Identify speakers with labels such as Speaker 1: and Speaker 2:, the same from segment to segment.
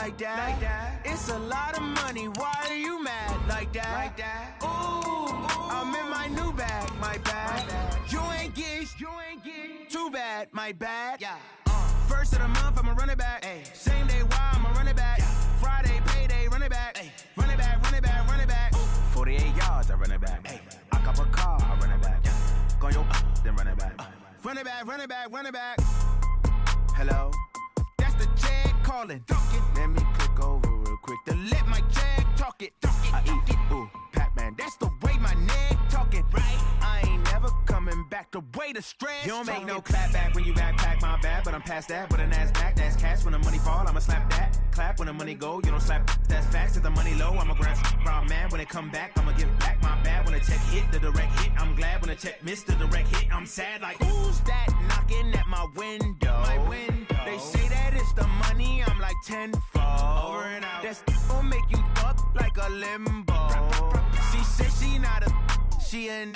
Speaker 1: like that. It's a lot of money, why are you mad like that? Ooh, I'm in my new bag, my bad. You ain't get too bad, my bad. First of the month, I'ma run it back. Same day, why I'ma run it back. Friday, payday, run it back. Run it back, run it back, run it back. 48 yards, I run it back. I cop a car, I run it back. Go your then run it back. Run it back, run it back, run it back. Hello? That's the jag calling. Let me click over real quick to let my jag talk it. I eat it, ooh, Pac-Man. That's the way my neck talking. Right? I ain't never coming back the way the stress. You don't make no clap back when you backpack, my bad. But I'm past that with a NASDAQ. That's cash when the money fall, I'ma slap that. Clap when the money go, you don't slap. That's facts. If the money low, I'ma grab brown man. When it come back, I'ma give back my bad. When the check hit, the direct hit. I'm glad when the check missed the direct hit. I'm sad like, who's that knocking at my window? My window. They say that it's the money, I'm like tenfold. Over and out. That's gon' make you up like a limbo. She said she not a, she an.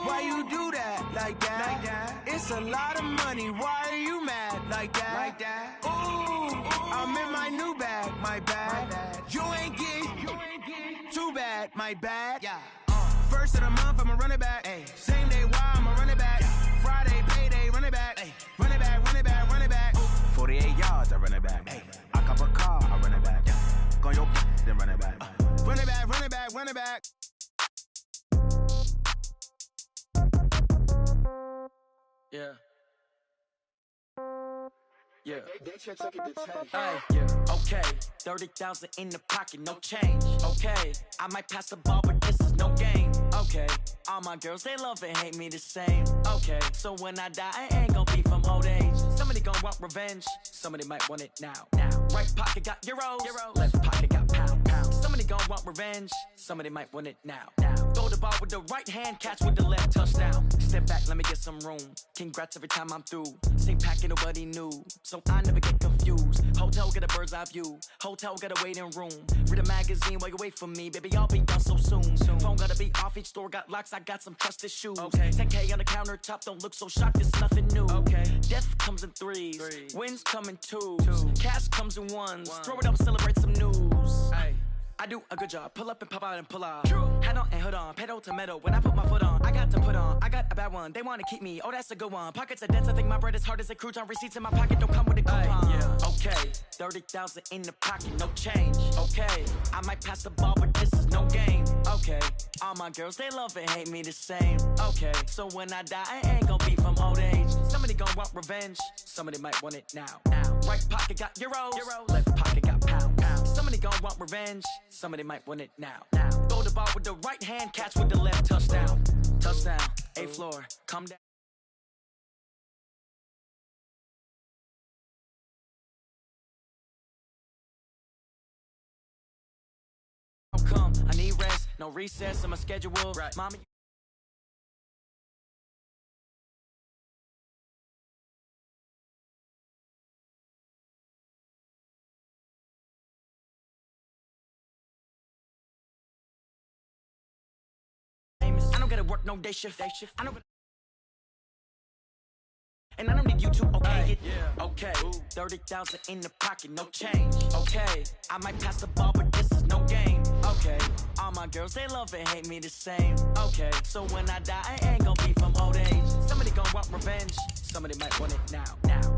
Speaker 1: Why you do that like that? It's a lot of money, why are you mad like that? Ooh, I'm in my new bag, my bad. You ain't get too bad, my bad. First of the month, I'ma run it back. Same day, why I'ma run it back. Friday, payday, run it back. Run it back, run it back, run it back. 48 yards, I run it back. I cop a car, I run it back. Go your then run it back. Run it back, run it back, run it back. Yeah. Yeah. Hey, yeah. Okay, 30,000 in the pocket, no change. Okay, I might pass the ball, but this is no game. Okay, all my girls, they love and hate me the same. Okay, so when I die, I ain't gon' be from old age. Somebody gon' want revenge, somebody might want it now. Right pocket got euros, left pocket got pound. Somebody gon' want revenge, somebody might want it now. Throw the ball with the right hand, catch with the left, touchdown. Step back, let me get some room. Congrats every time I'm through. Same packet, nobody knew, so I never get confused. Hotel get a bird's eye view, hotel got a waiting room. Read a magazine while you wait for me, baby, I'll be done so soon. Phone gotta be off, each store got locks, I got some trusted shoes. 10K on the countertop, don't look so shocked, it's nothing new. Death comes in threes, wins come in twos, cash comes in ones. Throw it up, celebrate some news. I do a good job, pull up and pop out and pull out. Hat on and hood on, pedal to metal. When I put my foot on, I got to put on. I got a bad one, they wanna keep me, oh that's a good one. Pockets are dense, I think my bread is hard as a crouton. Receipts in my pocket don't come with a coupon. Okay, 30,000 in the pocket, no change. Okay, I might pass the ball, but this is no game. Okay, all my girls, they love and hate me the same. Okay, so when I die, I ain't gon' be from old age. Somebody gon' want revenge, somebody might want it now. Right pocket got euros, left pocket got pound. Somebody gon' want revenge, somebody might want it now. Throw the ball with the right hand, catch with the left, touchdown. Touchdown, A floor, come down. Come, I need rest, no recess in my schedule. Mama. I don't gotta work no day shift. I don't. And I don't need you to okay it. Okay, 30,000 in the pocket, no change. Okay, I might pass the ball, but this is no game. Okay, all my girls, they love and hate me the same. Okay, so when I die, I ain't gon' be from old age. Somebody gon' want revenge, somebody might want it now.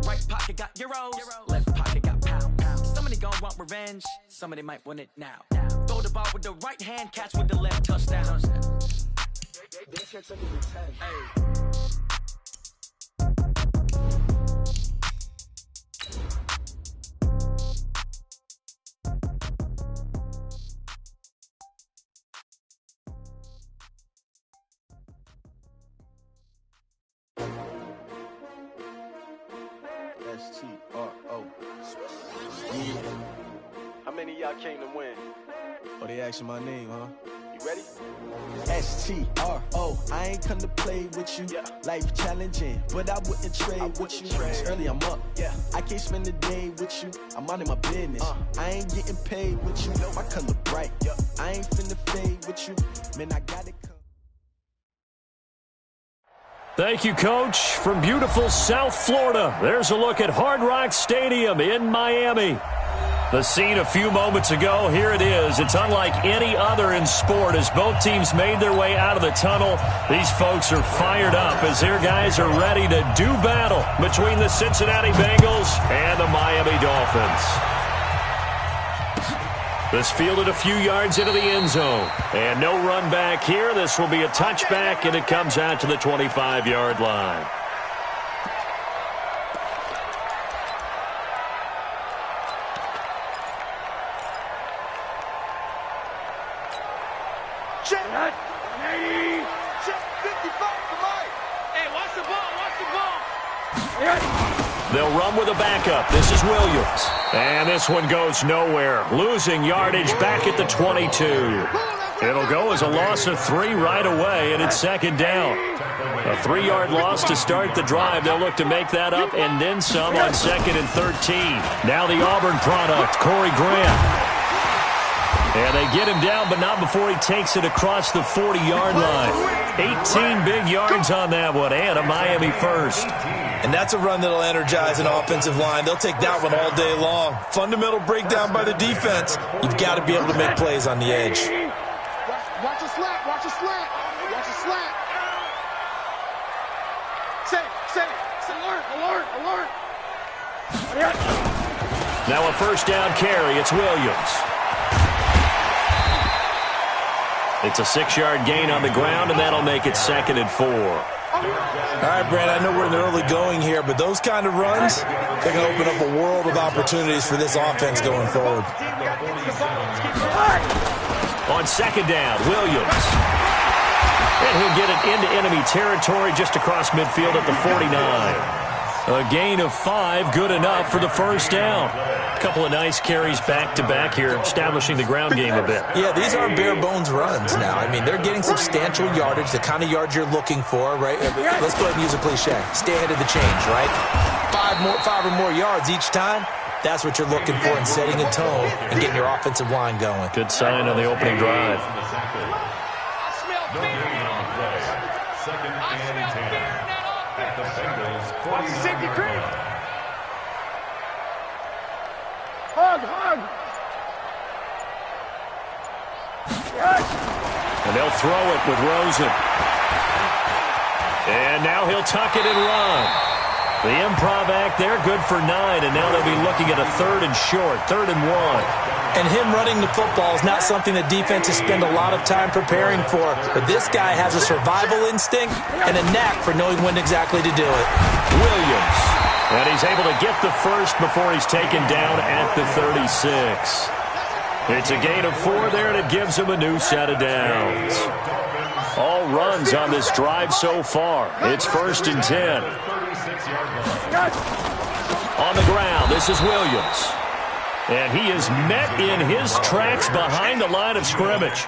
Speaker 1: Right pocket got euros, left pocket got pound. Somebody gon' want revenge, somebody might want it now. Throw the ball with the right hand, catch with the left, touchdown.
Speaker 2: S-T-R-O. Yeah. How many of y'all came to win? Oh, they asking my name, huh? You ready? S-T-R-O. I ain't come to play with you. Life challenging, but I wouldn't trade with you. It's early, I'm up. I can't spend the day with you. I'm out of my business. I ain't getting paid with you. My color bright. I ain't finna fade with you. Man, I gotta come.
Speaker 3: Thank you, Coach. From beautiful South Florida, there's a look at Hard Rock Stadium in Miami. The scene a few moments ago, here it is. It's unlike any other in sport as both teams made their way out of the tunnel. These folks are fired up as their guys are ready to do battle between the Cincinnati Bengals and the Miami Dolphins. This fielded a few yards into the end zone. And no run back here. This will be a touchback, and it comes out to the 25-yard line.
Speaker 4: Check 180. Check 55 for Mike. Hey, watch the ball. Watch the ball.
Speaker 3: They'll run with a backup. This is Williams. And this one goes nowhere. Losing yardage back at the 22. It'll go as a loss of 3 right away, and it's second down. A 3-yard loss to start the drive. They'll look to make that up and then some on second and 13. Now the Auburn product, Corey Graham. And they get him down, but not before he takes it across the 40-yard line. 18 big yards on that one, and a Miami first.
Speaker 5: And that's a run that'll energize an offensive line. They'll take that one all day long. Fundamental breakdown by the defense. You've got to be able to make plays on the edge.
Speaker 4: Watch a slant. Watch a slant. Watch a slant. Say. Alert.
Speaker 3: Now a first down carry. It's Williams. It's a 6-yard gain on the ground, and that'll make it second and 4.
Speaker 5: All right, Brad, I know we're in the early going here, but those kind of runs, they're going to open up a world of opportunities for this offense going forward.
Speaker 3: On second down, Williams. And he'll get it into enemy territory just across midfield at the 49. A gain of 5, good enough for the first down. A couple of nice carries back-to-back here, establishing the ground game a bit.
Speaker 5: Yeah, these aren't bare-bones runs now. I mean, they're getting substantial yardage, the kind of yards you're looking for, right? Let's go ahead and use a cliche. Stay ahead of the change, right? 5 or more yards each time. That's what you're looking for in setting a tone and getting your offensive line going.
Speaker 3: Good sign on the opening drive.
Speaker 4: Hug.
Speaker 3: And they'll throw it with Rosen. And now he'll tuck it and run. The improv act there, good for 9, and now they'll be looking at a 3rd and short, 3rd and 1.
Speaker 5: And him running the football is not something that defenses spend a lot of time preparing for. But this guy has a survival instinct and a knack for knowing when exactly to do it.
Speaker 3: Williams. And he's able to get the first before he's taken down at the 36. It's a gain of 4 there, and it gives him a new set of downs. All runs on this drive so far. It's 1st and 10. On the ground, this is Williams. And he is met in his tracks behind the line of scrimmage.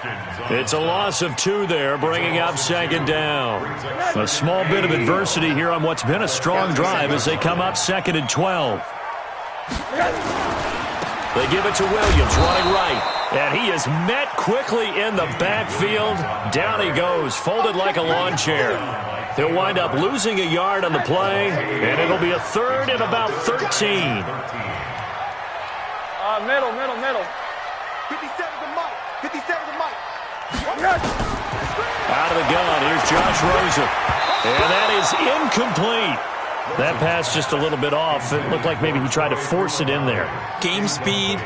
Speaker 3: It's a loss of 2 there, bringing up second down. A small bit of adversity here on what's been a strong drive as they come up 2nd and 12. They give it to Williams, running right. And he is met quickly in the backfield. Down he goes, folded like a lawn chair. He'll wind up losing a yard on the play, and it'll be a 3rd and about 13.
Speaker 4: Middle. 57 to Mike.
Speaker 3: Out of the gun, here's Josh Rosen. And that is incomplete. That pass just a little bit off. It looked like maybe he tried to force it in there.
Speaker 5: Game speed,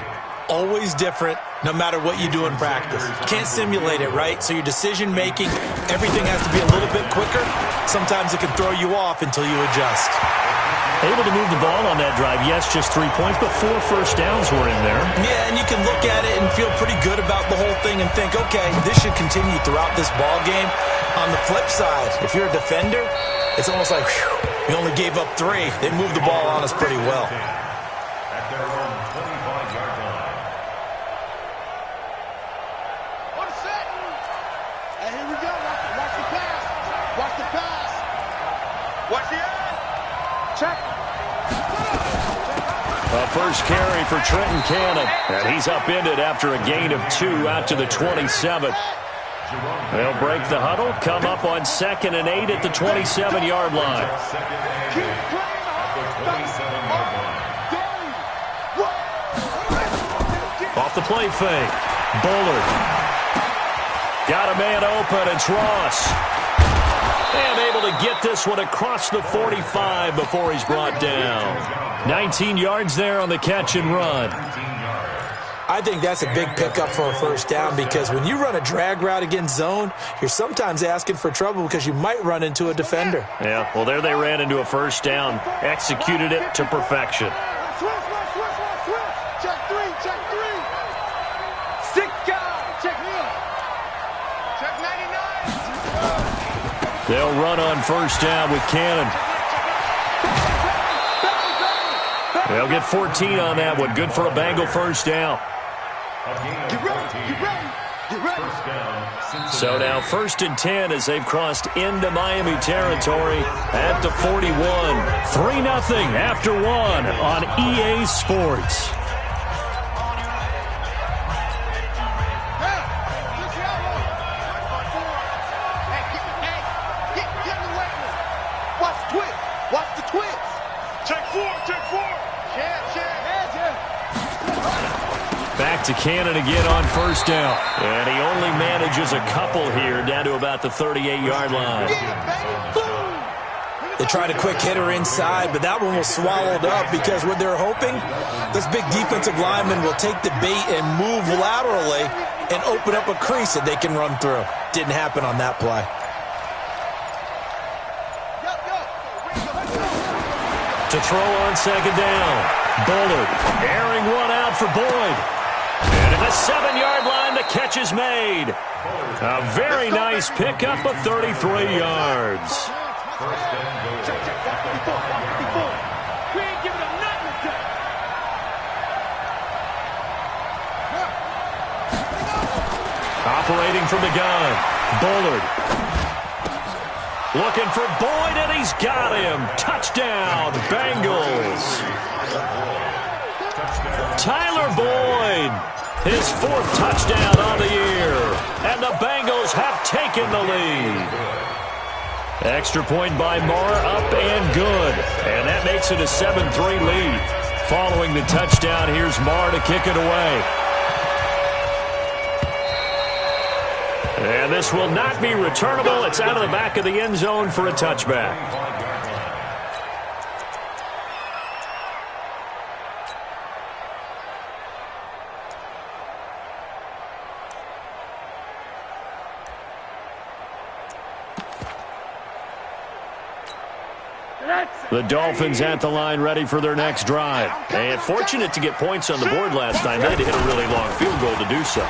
Speaker 5: always different, no matter what you do in practice. Can't simulate it, right? So your decision-making, everything has to be a little bit quicker. Sometimes it can throw you off until you adjust.
Speaker 3: Able to move the ball on that drive. Yes, just 3 points, but 4 first downs were in there.
Speaker 5: Yeah, and you can look at it and feel pretty good about the whole thing and think, okay, this should continue throughout this ball game. On the flip side, if you're a defender, it's almost like, whew, we only gave up 3. They moved the ball on us pretty well.
Speaker 4: At their own 25-yard line. On set. And here we go. Watch the pass. Watch the end. Check.
Speaker 3: A first carry for Trenton Cannon. And he's upended after a gain of 2 out to the 27. They'll break the huddle, come up on 2nd and 8 at the 27-yard line. Off the play fake. Bullard. Got a man open. It's Ross. And able to get this one across the 45 before he's brought down. 19 yards there on the catch and run.
Speaker 5: I think that's a big pickup for a first down because when you run a drag route against zone, you're sometimes asking for trouble because you might run into a defender.
Speaker 3: Yeah, well, there they ran into a first down. Executed it to perfection.
Speaker 4: Check three. 6 guys. Check him. Check 99.
Speaker 3: They'll run on first down with Cannon. They'll get 14 on that one. Good for a Bengal first down.
Speaker 4: Get ready.
Speaker 3: So now 1st and 10 as they've crossed into Miami territory at the 41. 3-0 after 1 on EA Sports.
Speaker 4: Watch the twist. Check four.
Speaker 3: Back to Cannon again on first down. And he only manages a couple here down to about the 38-yard line.
Speaker 5: They tried a quick hitter inside, but that one was swallowed up because what they're hoping, this big defensive lineman will take the bait and move laterally and open up a crease that they can run through. Didn't happen on that play.
Speaker 3: To throw on second down. Bullard airing one out for Boyd. And at the 7-yard line, the catch is made. A very nice pickup of 33 yards.
Speaker 4: We ain't giving them nothing today.
Speaker 3: Operating from the gun. Bullard. Looking for Boyd, and he's got him. Touchdown, Bengals. Tyler Boyd, his 4th touchdown on the year. And the Bengals have taken the lead. Extra point by Marr, up and good. And that makes it a 7-3 lead. Following the touchdown, here's Marr to kick it away. And this will not be returnable. It's out of the back of the end zone for a touchback. The Dolphins at the line ready for their next drive. And fortunate to get points on the board last time. They had to hit a really long field goal to do so.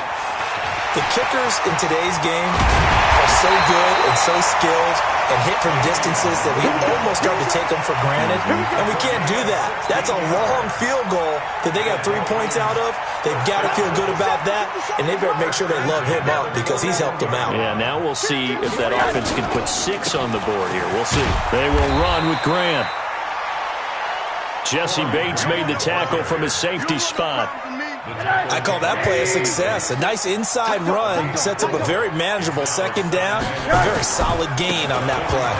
Speaker 5: The kickers in today's game are so good and so skilled and hit from distances that we almost start to take them for granted, and we can't do that. That's a long field goal that they got 3 points out of. They've got to feel good about that, and they better make sure they love him up because he's helped them out.
Speaker 3: Yeah, now we'll see if that offense can put 6 on the board here. We'll see. They will run with Grant. Jesse Bates made the tackle from his safety spot.
Speaker 5: I call that play a success. A nice inside run sets up a very manageable second down. A very solid gain on that play.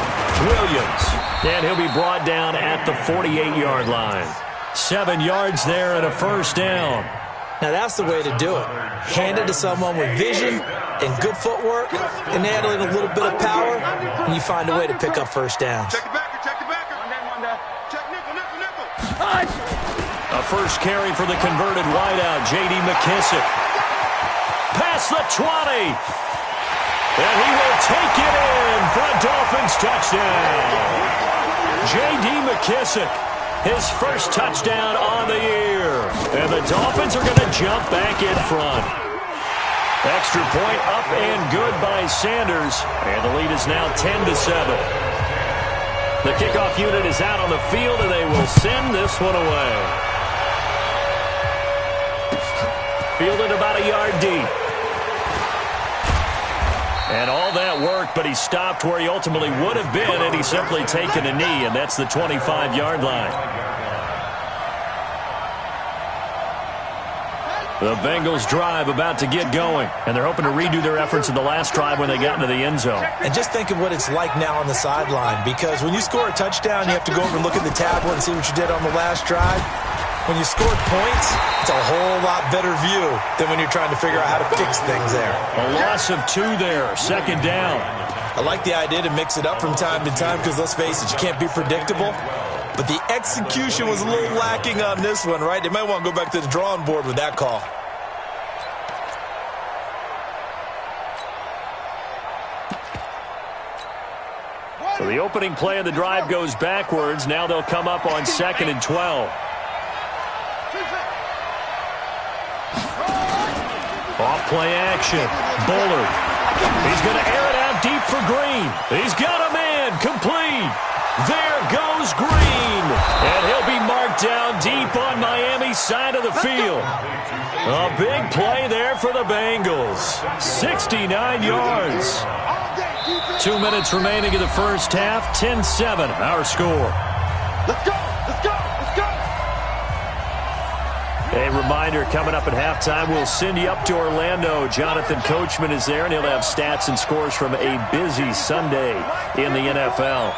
Speaker 3: Williams. And he'll be brought down at the 48-yard line. 7 yards there and a first down.
Speaker 5: Now that's the way to do it. Hand it to someone with vision and good footwork and add in a little bit of power, and you find a way to pick up first downs.
Speaker 4: Check it back. Check nickel.
Speaker 3: A first carry for the converted wideout, J.D. McKissick. Past the 20. And he will take it in for a Dolphins touchdown. J.D. McKissick, his first touchdown on the year. And the Dolphins are going to jump back in front. Extra point up and good by Sanders. And the lead is now 10-7. The kickoff unit is out on the field, and they will send this one away. Fielded about a yard deep. And all that work, but he stopped where he ultimately would have been, and he's simply taken a knee, and that's the 25-yard line. The Bengals drive about to get going, and they're hoping to redo their efforts in the last drive when they got into the end zone.
Speaker 5: And just think of what it's like now on the sideline, because when you score a touchdown, you have to go over and look at the tablet and see what you did on the last drive. When you scored points, it's a whole lot better view than when you're trying to figure out how to fix things there.
Speaker 3: A loss of 2 there, second down.
Speaker 5: I like the idea to mix it up from time to time because, let's face it, you can't be predictable. But the execution was a little lacking on this one, right? They might want to go back to the drawing board with that call.
Speaker 3: So the opening play of the drive goes backwards. Now they'll come up on 2nd and 12. Off play action. Bullard. He's going to air it out deep for Green. He's got a man. Complete. There goes Green. And he'll be marked down deep on Miami's side of the field. A big play there for the Bengals. 69 yards. 2 minutes remaining in the first half. 10-7, our score.
Speaker 4: Let's go! Let's go! Let's go!
Speaker 3: A reminder, coming up at halftime, we'll send you up to Orlando. Jonathan Coachman is there, and he'll have stats and scores from a busy Sunday in the NFL.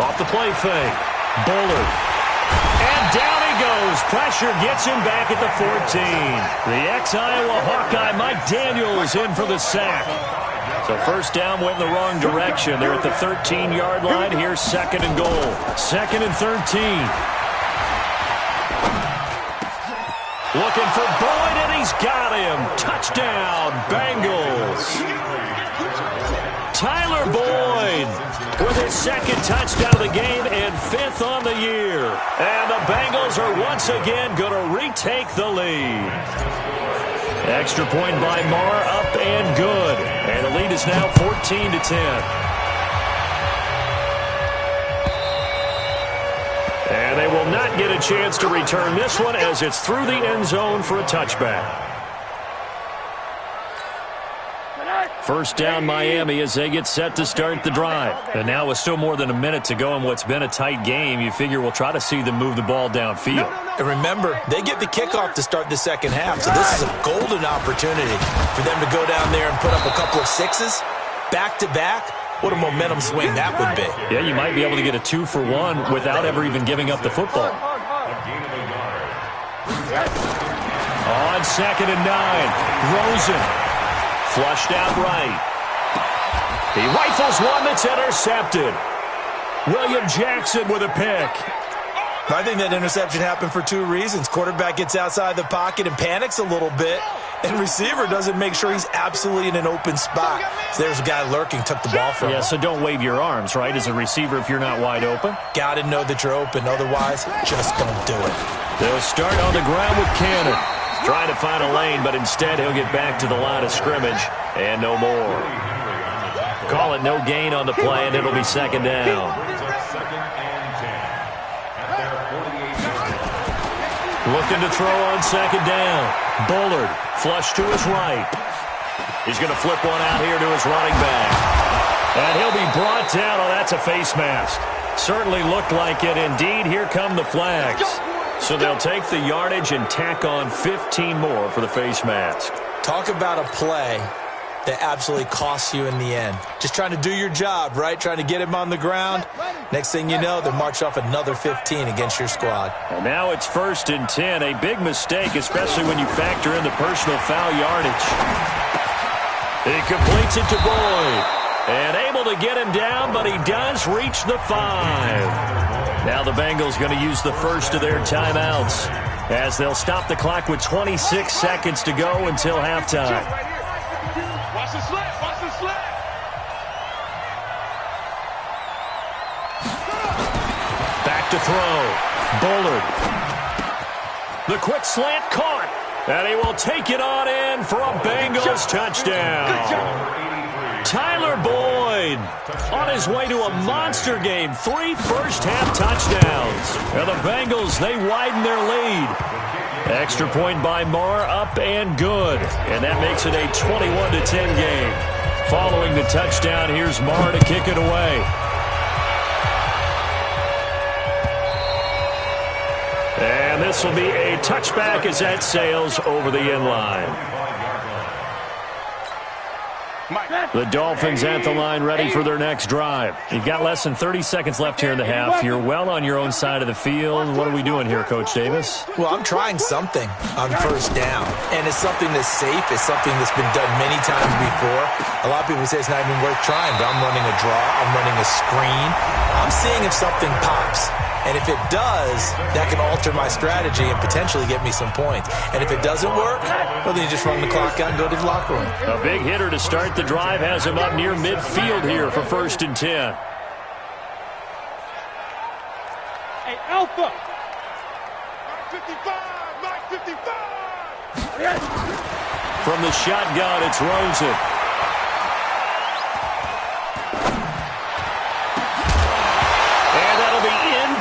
Speaker 3: Off the play fake. Bullard. And down he goes. Pressure gets him back at the 14. The ex-Iowa Hawkeye, Mike Daniels, in for the sack. So first down went in the wrong direction. They're at the 13-yard line. Here's 2nd and goal. 2nd and 13. Looking for Boyd, and he's got him. Touchdown, Bengals. Tyler Boyd with his 2nd touchdown of the game and 5th on the year. And the Bengals are once again going to retake the lead. Extra point by Marr, up and good. And the lead is now 14-10. And they will not get a chance to return this one as it's through the end zone for a touchback. First down Miami as they get set to start the drive. And now with still more than a minute to go in what's been a tight game, you figure we'll try to see them move the ball downfield.
Speaker 5: And remember, they get the kickoff to start the second half, so this is a golden opportunity for them to go down there and put up a couple of sixes back-to-back. What a momentum swing that would be.
Speaker 3: Yeah, you might be able to get a 2-for-1 without ever even giving up the football. On 2nd and 9, Rosen. Flushed out right. He rifles one that's intercepted. William Jackson with a pick.
Speaker 5: I think that interception happened for 2 reasons. Quarterback gets outside the pocket and panics a little bit, and receiver doesn't make sure he's absolutely in an open spot. So there's a guy lurking, took the ball from him.
Speaker 3: Yeah, so don't wave your arms, right, as a receiver if you're not wide open.
Speaker 5: Got to know that you're open. Otherwise, just don't do it.
Speaker 3: They'll start on the ground with Cannon. Trying to find a lane, but instead he'll get back to the line of scrimmage and no more. Call it no gain on the play, and it'll be 2nd down. Looking to throw on 2nd down. Bullard, flush to his right. He's going to flip one out here to his running back. And he'll be brought down. Oh, that's a face mask. Certainly looked like it. Indeed, here come the flags. So they'll take the yardage and tack on 15 more for the face mask.
Speaker 5: Talk about a play that absolutely costs you in the end. Just trying to do your job, right? Trying to get him on the ground. Next thing you know, they'll march off another 15 against your squad.
Speaker 3: And now it's 1st and 10. A big mistake, especially when you factor in the personal foul yardage. He completes it to Boyd. And able to get him down, but he does reach the 5. Now the Bengals going to use the first of their timeouts as they'll stop the clock with 26 seconds to go until halftime.
Speaker 4: Watch the slip! Watch the slip!
Speaker 3: Back to throw. Bullard. The quick slant caught. And he will take it on in for a Bengals touchdown. Tyler Boyd on his way to a monster game. 3 first-half touchdowns. And the Bengals, they widen their lead. Extra point by Marr, up and good. And that makes it a 21-10 game. Following the touchdown, here's Marr to kick it away. And this will be a touchback as that sails over the inline. The Dolphins at the line ready for their next drive. You've got less than 30 seconds left here in the half. You're well on your own side of the field. What are we doing here, Coach Davis?
Speaker 5: Well, I'm trying something on first down, and it's something that's safe. It's something that's been done many times before. A lot of people say it's not even worth trying, but I'm running a draw. I'm running a screen. I'm seeing if something pops. And if it does, that can alter my strategy and potentially get me some points. And if it doesn't work, well, then you just run the clock out and go to the locker room.
Speaker 3: A big hitter to start the drive has him up near midfield here for 1st and 10.
Speaker 4: Hey, Alpha! Mike 55! Mike 55!
Speaker 3: From the shotgun, it's Rosen.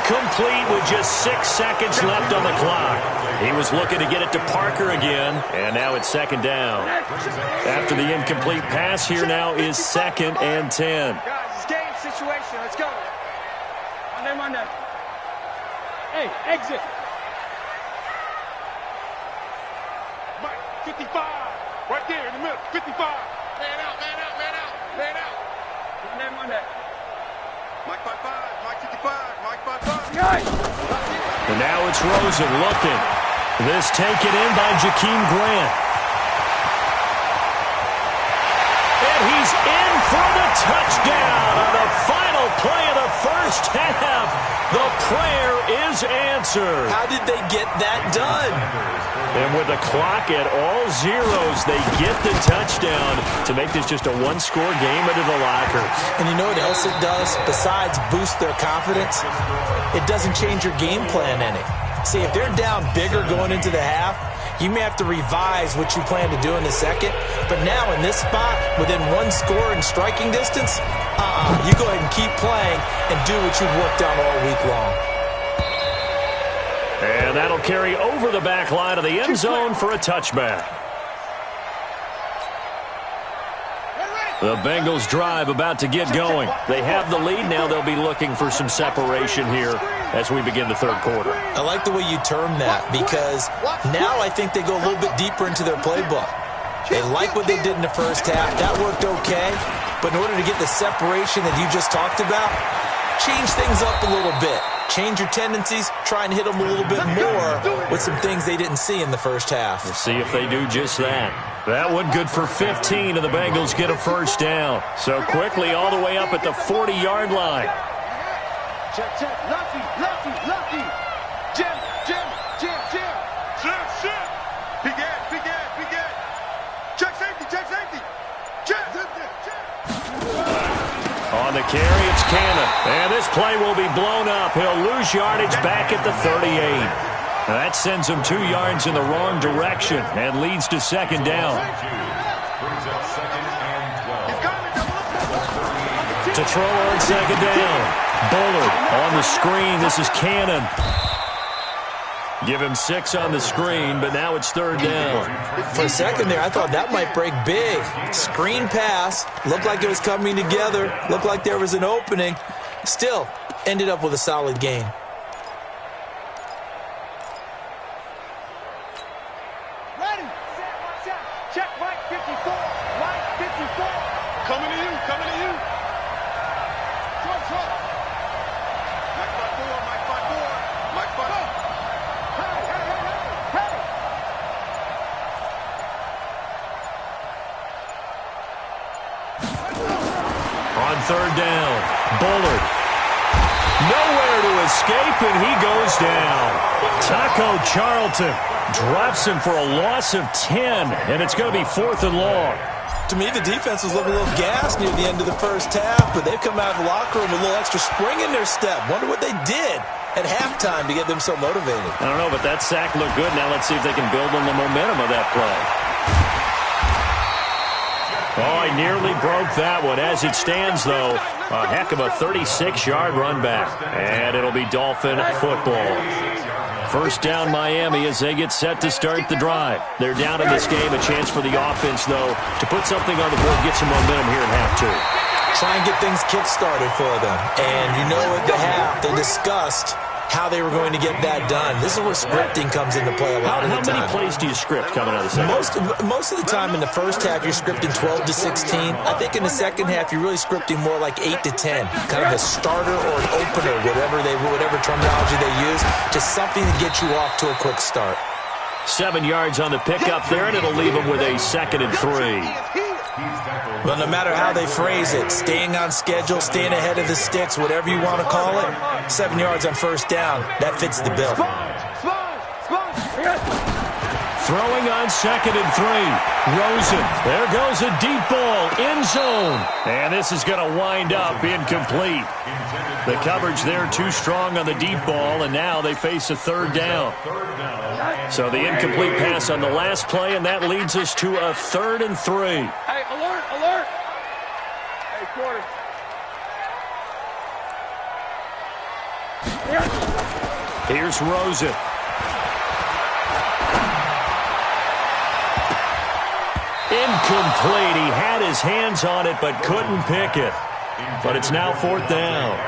Speaker 3: Complete with just 6 seconds left on the clock. He was looking to get it to Parker again, and now it's 2nd down. After the incomplete pass, here now is 2nd and 10.
Speaker 4: Guys, it's game situation. Let's go. Monday. Hey, exit. Mike, 55. Right there in the middle. 55. Man out, man out, man out, man out. Monday. Mike 55, Mike 55, Mike 55.
Speaker 3: And now it's Rosen looking. This taken in by Jakeem Grant. And he's in for the touchdown on the final play of the first half. The prayer is answered.
Speaker 5: How did they get that done?
Speaker 3: And with the clock at all zeros, they get the touchdown to make this just a one-score game into the lockers.
Speaker 5: And you know what else it does? Besides boost their confidence, it doesn't change your game plan any. See, if they're down bigger going into the half, you may have to revise what you plan to do in the second. But now in this spot, within one score and striking distance, you go ahead and keep playing and do what you've worked on all week long.
Speaker 3: And that'll carry over the back line of the end zone for a touchback. The Bengals drive about to get going. They have the lead. Now they'll be looking for some separation here as we begin the third quarter.
Speaker 5: I like the way you term that because now I think they go a little bit deeper into their playbook. They like what they did in the first half. That worked okay. But in order to get the separation that you just talked about, change things up a little bit. Change your tendencies, try and hit them a little bit more with some things they didn't see in the first half.
Speaker 3: We'll see if they do just that. That one good for 15, and the Bengals get a first down. So quickly all the way up at the 40-yard line.
Speaker 4: Check, check. Lucky, lucky, lucky. Jim, Jim, Jim, Jim. Jim, Jim. Big Ed, big Ed, big Ed. Check safety, check safety. Jim, Jim, Jim.
Speaker 3: On the carry, it's Cannon. And this play will be blown up. He'll lose yardage back at the 38. Now that sends him 2 yards in the wrong direction and leads to 2nd down. To throw on 2nd down. Bullard on the screen. This is Cannon. Give him 6 on the screen, but now it's 3rd down.
Speaker 5: For a second there, I thought that might break big. Screen pass. Looked like it was coming together. Looked like there was an opening. Still, ended up with a solid game.
Speaker 4: Ready, set, watch out. Check Mike 54. Mike 54. Coming to you, coming to you. Trump, Trump. Mike 54, Mike 54. Mike 54.
Speaker 3: On 3rd down, Bullard. Nowhere to escape, and he goes down. Taco Charlton drops him for a loss of 10, and it's going to be 4th and long.
Speaker 5: To me, the defense was looking a little gassed near the end of the first half, but they've come out of the locker room with a little extra spring in their step. Wonder what they did at halftime to get them so motivated.
Speaker 3: I don't know, but that sack looked good. Now let's see if they can build on the momentum of that play. Oh, he nearly broke that one. As it stands, though, a heck of a 36-yard run back. And it'll be Dolphin football. First down Miami as they get set to start the drive. They're down in this game. A chance for the offense, though, to put something on the board, get some momentum here in half 2.
Speaker 5: Try and get things kick-started for them. And you know at the half, they discussed how they were going to get that done. This is where scripting comes into play a lot of the time.
Speaker 3: How many plays do you script coming out of the second?
Speaker 5: Most of the time in the first half, you're scripting 12 to 16. I think in the second half, you're really scripting more like 8 to 10. Kind of a starter or an opener, whatever terminology they use. Just something to get you off to a quick start.
Speaker 3: 7 yards on the pickup there, and it'll leave them with a 2nd and 3.
Speaker 5: Well, no matter how they phrase it, staying on schedule, staying ahead of the sticks, whatever you want to call it, 7 yards on first down, that fits the bill.
Speaker 3: Throwing on 2nd and 3. Rosen. There goes a deep ball. End zone. And this is going to wind up incomplete. The coverage there too strong on the deep ball, and now they face a 3rd down. So the incomplete pass on the last play, and that leads us to a 3rd and 3.
Speaker 4: Hey, alert, alert. Hey, quarter.
Speaker 3: Here's Rosen. Incomplete. He had his hands on it but couldn't pick it. But it's now 4th down.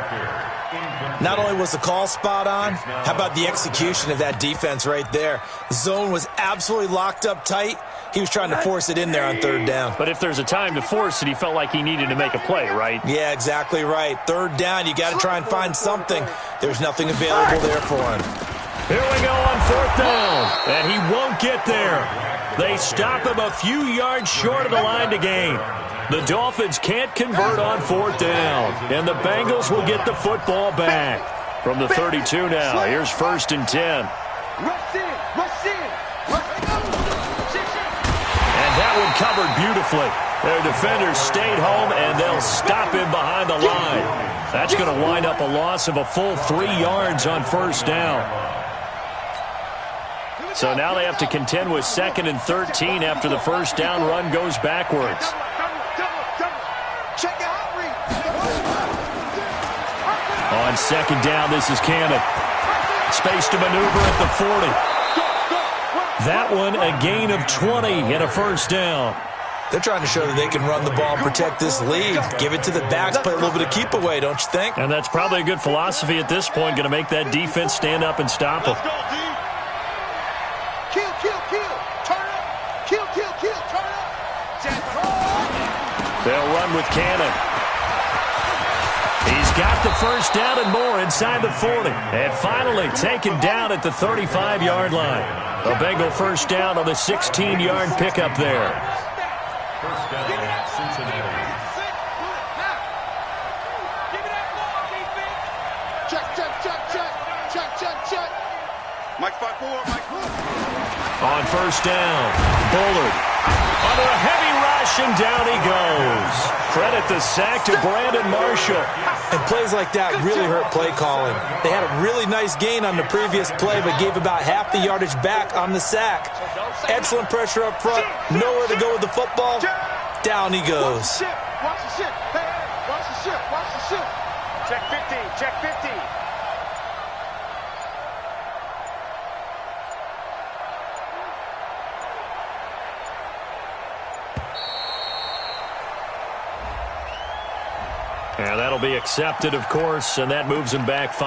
Speaker 5: Not only was the call spot on, how about the execution of that defense right there? The zone was absolutely locked up tight. He was trying to force it in there on 3rd down.
Speaker 3: But if there's a time to force it, he felt like he needed to make a play, right?
Speaker 5: Yeah, exactly right. 3rd down, you got to try and find something. There's nothing available there for him.
Speaker 3: Here we go on 4th down, and he won't get there. They stop him a few yards short of the line to gain. The Dolphins can't convert on 4th down, and the Bengals will get the football back. From the 32 now, here's 1st and 10. And that one covered beautifully. Their defenders stayed home, and they'll stop him behind the line. That's going to wind up a loss of a full 3 yards on 1st down. So now they have to contend with 2nd and 13 after the 1st down run goes backwards. On 2nd down, this is Cannon. Space to maneuver at the 40. That one, a gain of 20 and a 1st down.
Speaker 5: They're trying to show that they can run the ball and protect this lead. Give it to the backs, play a little bit of keep away, don't you think?
Speaker 3: And that's probably a good philosophy at this point, going to make that defense stand up and stop them. They'll run with Cannon. He's got the 1st down and more inside the 40. And finally taken down at the 35-yard line. A Bengal 1st down on the 16-yard pickup there.
Speaker 4: Check. Mike 5-4, Mike.
Speaker 3: On 1st down, Bullard under a heavy rush, and down he goes. Credit the sack to Brandon Marshall.
Speaker 5: And plays like that really hurt play calling. They had a really nice gain on the previous play, but gave about half the yardage back on the sack. Excellent pressure up front, nowhere to go with the football. Down he goes.
Speaker 4: Watch the ship. Hey, watch the ship. Watch the ship. Check 15. Check 15.
Speaker 3: And that'll be accepted, of course, and that moves him back 5.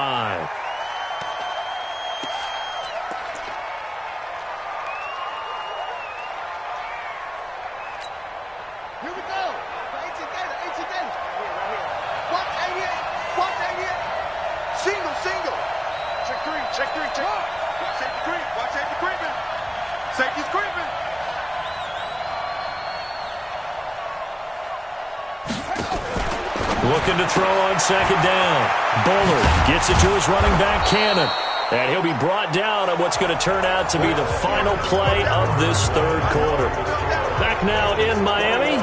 Speaker 4: Here we go. 18 data. Right here. Watch 88. Watch 88. Single. Check 3. Watch safety creep. Watch safety creeping. Safety's creeping.
Speaker 3: Looking to throw on 2nd down. Bullard gets it to his running back, Cannon. And he'll be brought down on what's going to turn out to be the final play of this 3rd quarter. Back now in Miami.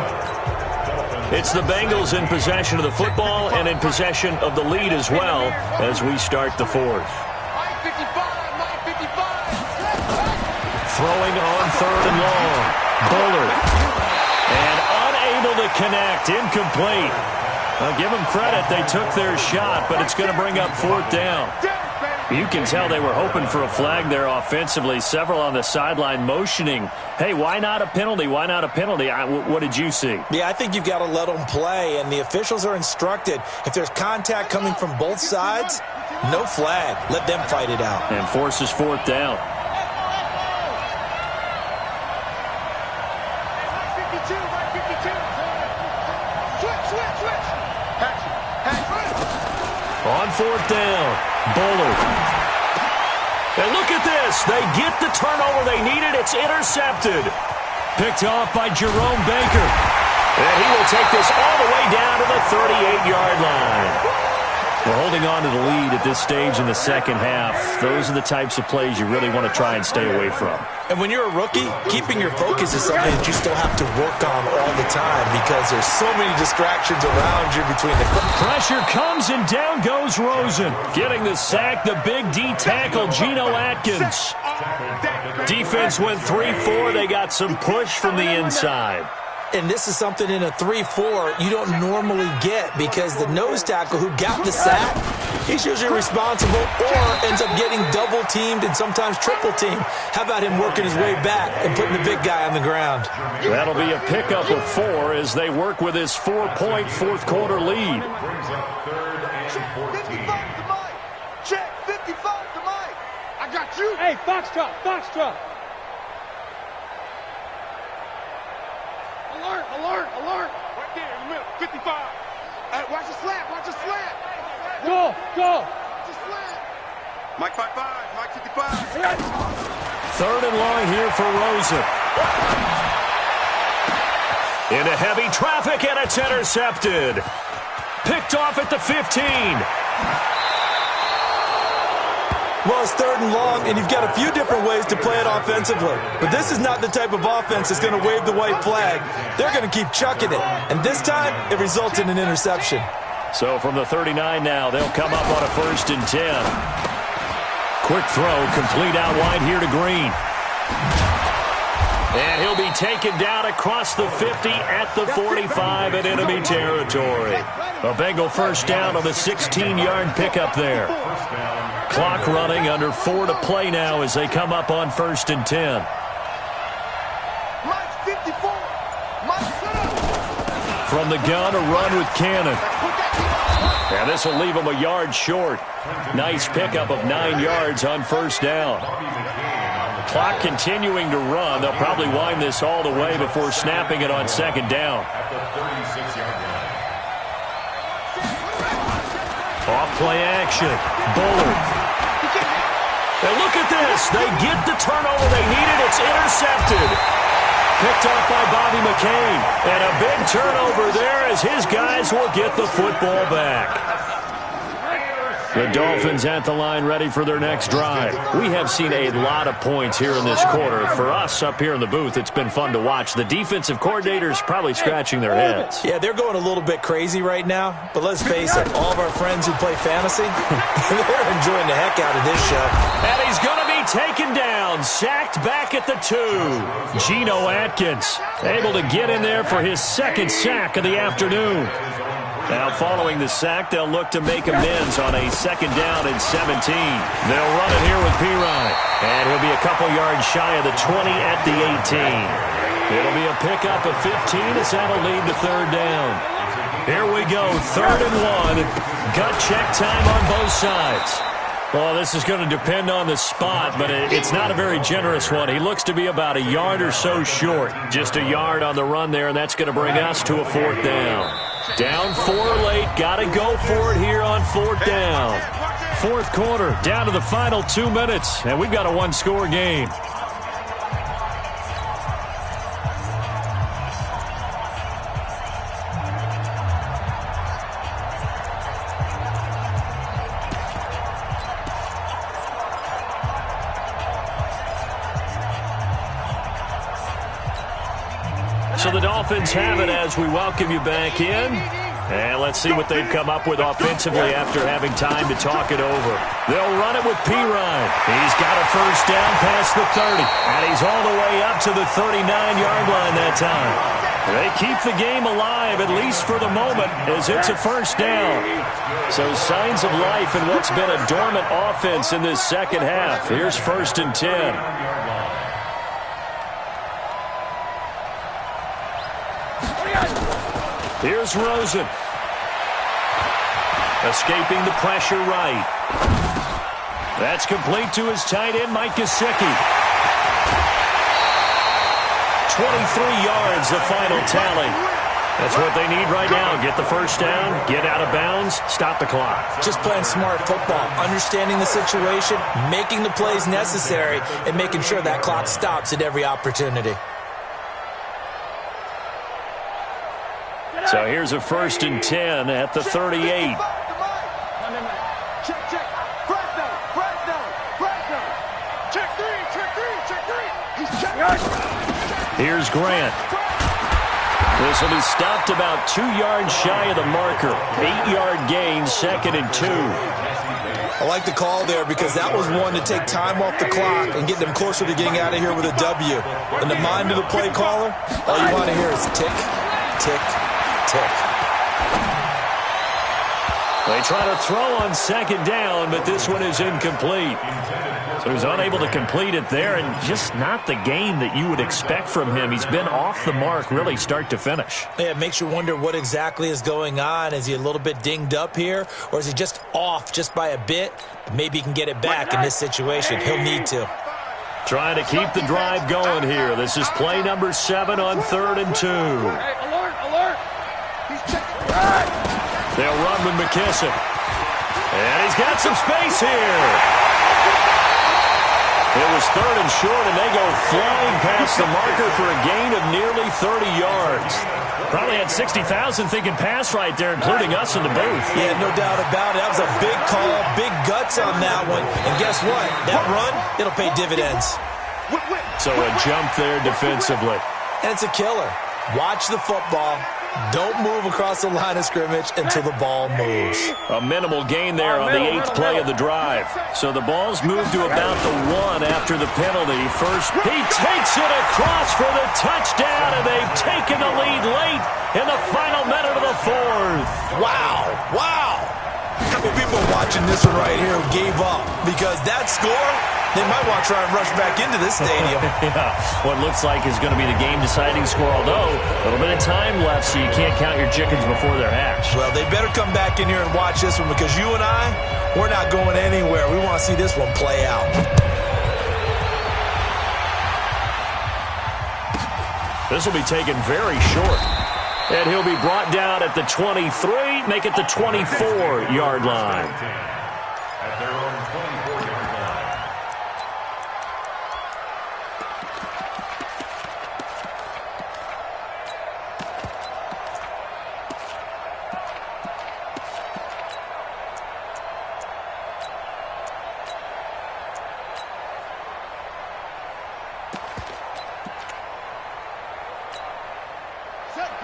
Speaker 3: It's the Bengals in possession of the football and in possession of the lead as well as we start the 4th. Throwing on 3rd and long. Bullard. And unable to connect. Incomplete. I'll give them credit. They took their shot, but it's going to bring up 4th down. You can tell they were hoping for a flag there offensively. Several on the sideline motioning, hey, why not a penalty? Why not a penalty? What did you see?
Speaker 5: Yeah, I think you've got to let them play, and the officials are instructed. If there's contact coming from both sides, No flag. Let them fight it out.
Speaker 3: And forces fourth down. On fourth down, Bullard. And look at this. They get the turnover they needed. It's intercepted. Picked off by Jerome Baker. And he will take this all the way down to the 38-yard line. We're holding on to the lead at this stage in the second half. Those are the types of plays you really want to try and stay away from.
Speaker 5: And when you're a rookie, keeping your focus is something that you still have to work on all the time because there's so many distractions around you between the...
Speaker 3: Pressure comes and down goes Rosen. Getting the sack, the big D tackle, Geno Atkins. Defense went 3-4. They got some push from the inside.
Speaker 5: And this is something in a 3-4 you don't normally get because the nose tackle who got the sack, he's usually responsible or ends up getting double-teamed and sometimes triple-teamed. How about him working his way back and putting the big guy on the ground?
Speaker 3: That'll be a pickup of 4 as they work with his 4-point fourth-quarter lead.
Speaker 4: Check, 55 to Mike. I got you.
Speaker 6: Hey, Foxtrot, Foxtrot.
Speaker 4: Alert, alert, alert. Right there in the middle, 55. Hey, watch the slant, watch the slant.
Speaker 6: Go, go.
Speaker 4: Watch the slant. Mike 55, Mike 55.
Speaker 3: Third and long here for Rosen. Into heavy traffic, and it's intercepted. Picked off at the 15.
Speaker 5: Well, it's third and long, and you've got a few different ways to play it offensively. But this is not the type of offense that's going to wave the white flag. They're going to keep chucking it. And this time, it results in an interception.
Speaker 3: So from the 39 now, they'll come up on a 1st and 10. Quick throw, complete out wide here to Green. And he'll be taken down across the 50 at the 45 in enemy territory. A Bengal first down on the 16-yard pickup there. Clock running, under 4 to play now as they come up on 1st and 10. From the gun, a run with Cannon. And this will leave him a yard short. Nice pickup of 9 yards on first down. Clock continuing to run. They'll probably wind this all the way before snapping it on second down. Off play action. Bullard. And look at this. They get the turnover they needed. It's intercepted. Picked off by Bobby McCain. And a big turnover there as his guys will get the football back. The Dolphins at the line ready for their next drive. We have seen a lot of points here in this quarter. For us up here in the booth, it's been fun to watch. The defensive coordinators probably scratching their heads.
Speaker 5: Yeah, they're going a little bit crazy right now. But let's face it, all of our friends who play fantasy, they're enjoying the heck out of this show.
Speaker 3: And he's going to be taken down, sacked back at the 2. Geno Atkins able to get in there for his second sack of the afternoon. Now following the sack, they'll look to make amends on a 2nd down and 17. They'll run it here with Pirine. And he'll be a couple yards shy of the 20 at the 18. It'll be a pickup of 15 as that'll lead to 3rd down. Here we go, 3rd and 1. Gut check time on both sides. Well, this is going to depend on the spot, but it's not a very generous one. He looks to be about a yard or so short. Just a yard on the run there, and that's going to bring us to a 4th down. Down 4 late, got to go for it here on 4th down. 4th quarter, down to the final 2 minutes, and we've got a 1-score game. So the Dolphins have it as we welcome you back in. And let's see what they've come up with offensively after having time to talk it over. They'll run it with Pirine. He's got a first down past the 30. And he's all the way up to the 39-yard line that time. They keep the game alive, at least for the moment, as it's a first down. So signs of life in what's been a dormant offense in this second half. Here's 1st and 10. Here's Rosen. Escaping the pressure right. That's complete to his tight end, Mike Gesicki. 23 yards, the final tally. That's what they need right now. Get the first down, get out of bounds, stop the clock.
Speaker 5: Just playing smart football, understanding the situation, making the plays necessary, and making sure that clock stops at every opportunity.
Speaker 3: So here's a 1st and 10 at the 38.
Speaker 4: Check. Check three. He's checking.
Speaker 3: Here's Grant. This will be stopped about 2 yards shy of the marker. 8-yard gain, 2nd and 2.
Speaker 5: I like the call there because that was one to take time off the clock and get them closer to getting out of here with a W. In the mind of the play caller, all you want to hear is tick, tick, tick.
Speaker 3: They try to throw on 2nd down, but this one is incomplete. So he's unable to complete it there, and just not the game that you would expect from him. He's been off the mark really start to finish.
Speaker 5: Yeah, it makes you wonder what exactly is going on. Is he a little bit dinged up here, or is he just off just by a bit? Maybe he can get it back in this situation. He'll need to.
Speaker 3: Trying to keep the drive going here. This is play number 7 on 3rd and 2.
Speaker 6: Hey, alert.
Speaker 4: He's checking.
Speaker 3: They'll run with McKissick. And he's got some space here. It was 3rd and short, and they go flying past the marker for a gain of nearly 30 yards. Probably had 60,000 thinking pass right there, including us in the booth.
Speaker 5: Yeah, no doubt about it. That was a big call, big guts on that one. And guess what? That run, it'll pay dividends.
Speaker 3: So a jump there defensively.
Speaker 5: And it's a killer. Watch the football. Don't move across the line of scrimmage until the ball moves.
Speaker 3: A minimal gain there on the 8th play of the drive. So the ball's moved to about the 1 after the penalty. First, he takes it across for the touchdown, and they've taken the lead late in the final minute of the 4th.
Speaker 5: Wow. How many people watching this one right here who gave up? Because that score, they might want to try and rush back into this stadium.
Speaker 3: Yeah, what looks like is going to be the game-deciding score, although a little bit of time left, so you can't count your chickens before they're hatched.
Speaker 5: Well, they better come back in here and watch this one because you and I, we're not going anywhere. We want to see this one play out.
Speaker 3: This will be taken very short. And he'll be brought down at the 23, make it the 24-yard line.
Speaker 7: At their own 24-yard line.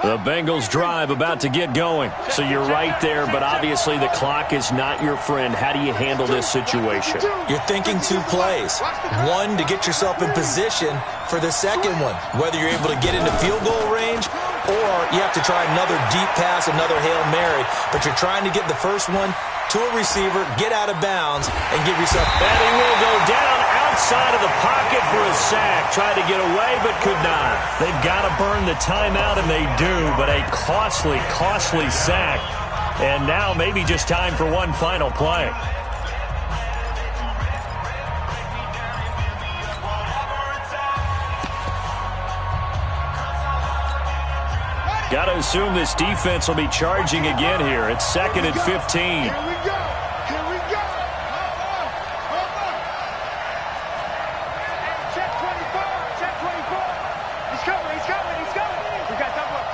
Speaker 3: The Bengals drive about to get going. So you're right there, but obviously the clock is not your friend. How do you handle this situation?
Speaker 5: You're thinking 2 plays. One, to get yourself in position for the second one, whether you're able to get into field goal range or you have to try another deep pass, another Hail Mary. But you're trying to get the first one to a receiver, get out of bounds, and give yourself...
Speaker 3: And he will go down outside of the pocket for a sack. Tried to get away, but could not. They've got to burn the timeout, and they do, but a costly sack. And now maybe just time for one final play. Got to assume this defense will be charging again here. It's 2nd and 15.
Speaker 4: Here we go. Check 24. He's coming. We got double up.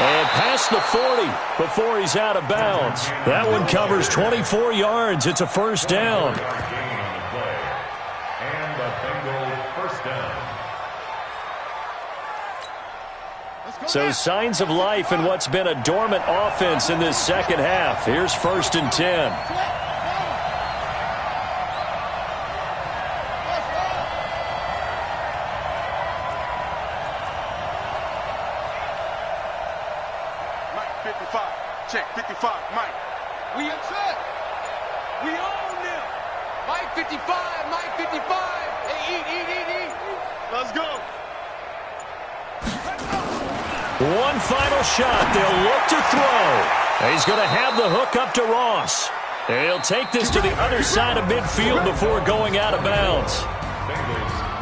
Speaker 3: And past the 40 before he's out of bounds. That one covers 24 yards. It's a first down. So signs of life in what's been a dormant offense in this second half. Here's 1st and 10.
Speaker 4: Mike 55. Check 55. Mike.
Speaker 8: We upset. We own them. Mike 55. Hey, eat.
Speaker 4: Let's go.
Speaker 3: One final shot. They'll look to throw. He's going to have the hook up to Ross. He'll take this to the other side of midfield before going out of bounds.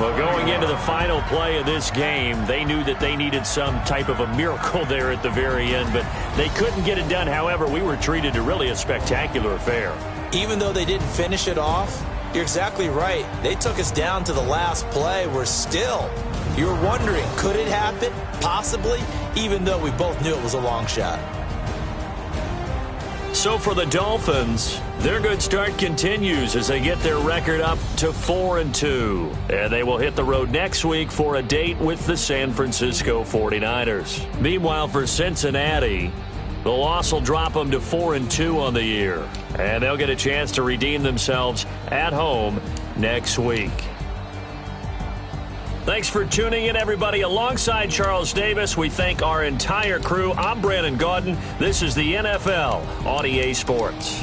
Speaker 3: Well, going into the final play of this game, they knew that they needed some type of a miracle there at the very end, but they couldn't get it done. However, we were treated to really a spectacular affair.
Speaker 5: Even though they didn't finish it off, you're exactly right. They took us down to the last play. We're still, you're wondering, could it happen? Possibly, even though we both knew it was a long shot.
Speaker 3: So for the Dolphins, their good start continues as they get their record up to 4-2. And they will hit the road next week for a date with the San Francisco 49ers. Meanwhile, for Cincinnati, the loss will drop them to 4-2 on the year. And they'll get a chance to redeem themselves at home next week. Thanks for tuning in, everybody. Alongside Charles Davis, we thank our entire crew. I'm Brandon Gaudin. This is the NFL on EA Sports.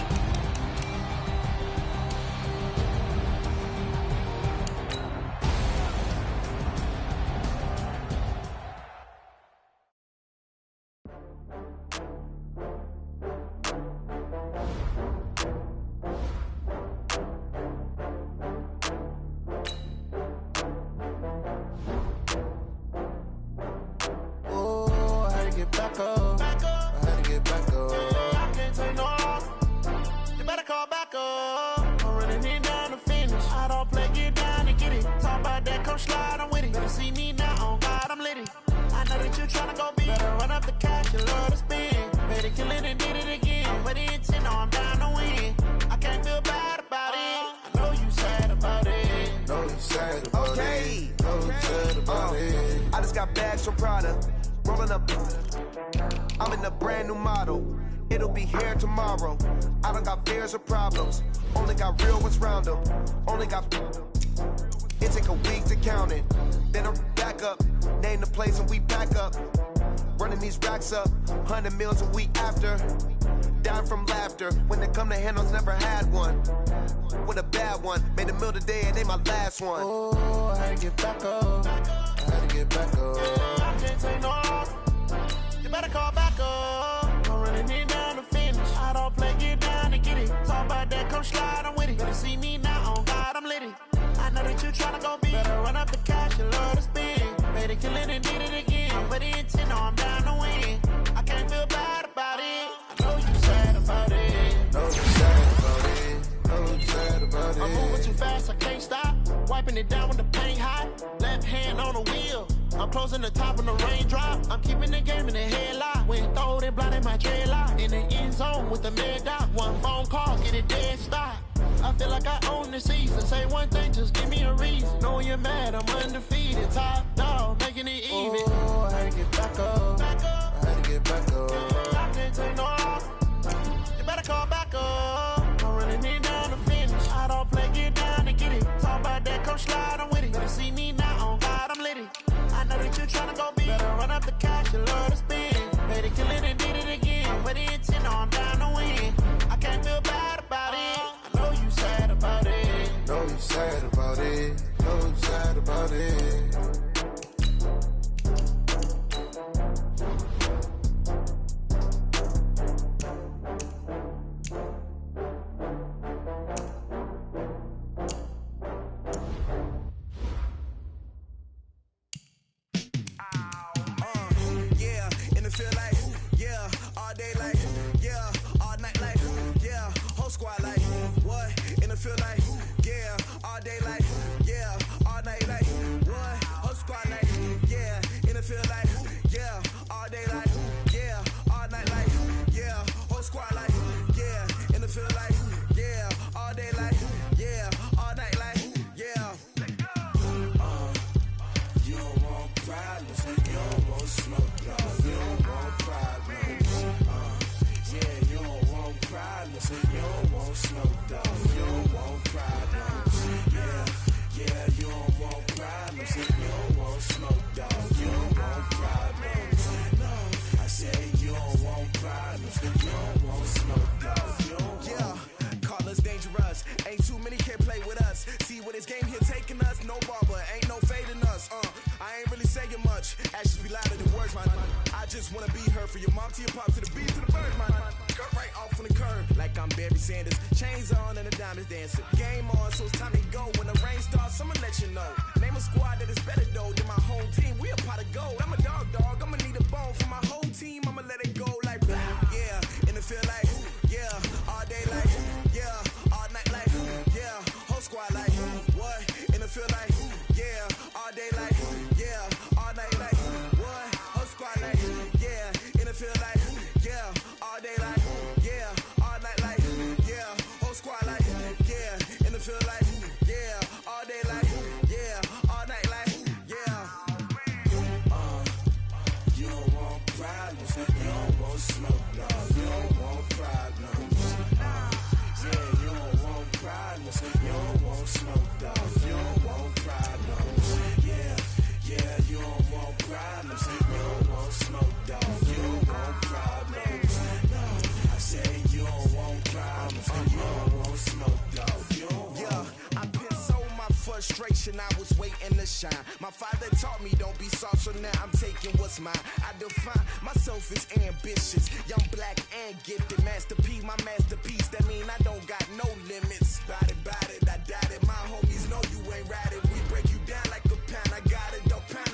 Speaker 9: I'm in a brand new model. It'll be here tomorrow. I don't got fears or problems. Only got real ones round them. Only got. It take a week to count it. Then I'm back up. Name the place and we pack up. Running these racks up. 100 meals a week after. Down from laughter. When they come to handles, never had one. With a bad one. Made a meal today and ain't my last one. Oh, I had to get back up. I had to get back up. I can't take no off. You better call back up. I'm running it down to finish. I don't play, get down and get it. Talk about that, come slide, I'm with it. Better see me now, on God, I'm litty. I know that you tryna go big. Better run up the cash, you love to spend. Better kill it and did it again. But the intent, no, I'm down to win. I can't feel bad about it. I know you sad about it. Know you sad about it. Know you sad about it. I'm moving too fast, I can't stop. Wiping it down with the paint hot. Left hand on the wheel. I'm closing the top when the raindrop. I'm keeping the game in the headlock. When throwed and blinded my dreadlock. In the end zone with the mad dot. One phone call, get it dead stop. I feel like I own the season. Say one thing, just give me a reason. Knowing you're mad, I'm undefeated. Top dog, making it even. Oh, I had to get back up. I had to get back up. I can't take no off. You better call back up. I'm running it down to finish. I don't play, get down and get it. Talk about that, come slide, I'm with it. Better see me now, on God, I'm litty. I know that you tryna go big. Better run up the cash, you love to spend. Better kill it and did it again. But the intent, no, I'm down to win. I can't feel bad about it. I know you sad about it. Know you sad about it. Know you sad about it.
Speaker 2: just wanna be her. For your mom to your pop to the beat to the birds, man. Cut right off on the curb, like I'm Barry Sanders. Chains on and the diamonds dancing. Game on, so it's time to go. When the rain starts, I'ma let you know. Name a squad that is better though than my home team. We a pot of gold. I'm a dog. I'ma need a bone for my whole team. I'ma let it go like yeah. In the field like yeah. All day like yeah. All night like yeah. Whole squad like what? In the field like yeah. All day like yeah. All night like what? Whole squad like yeah. In the field like yeah. All day like yeah. All night like yeah. Whole squad like yeah. In the field like yeah. All day like yeah. All night like yeah. You don't want problems. You don't want smoke. No, you don't want problems. Yeah, you don't want problems. You don't want smoke, dog. You don't want problems. Yeah, you don't want problems. You don't want smoke, dog. You don't want problems. No, I say you don't want problems. You don't want smoke, dog. You don't want. Yeah, I've been so my frustration. I was waiting to shine. My father taught me don't be soft, so now I'm taking what's mine. I define myself as ambitious, young, black, and gifted. Master P, my masterpiece. That mean I don't got no limits. Bout it, I doubt it. My homies know you ain't ride it. We break you down like a pound. I got it, don't pound.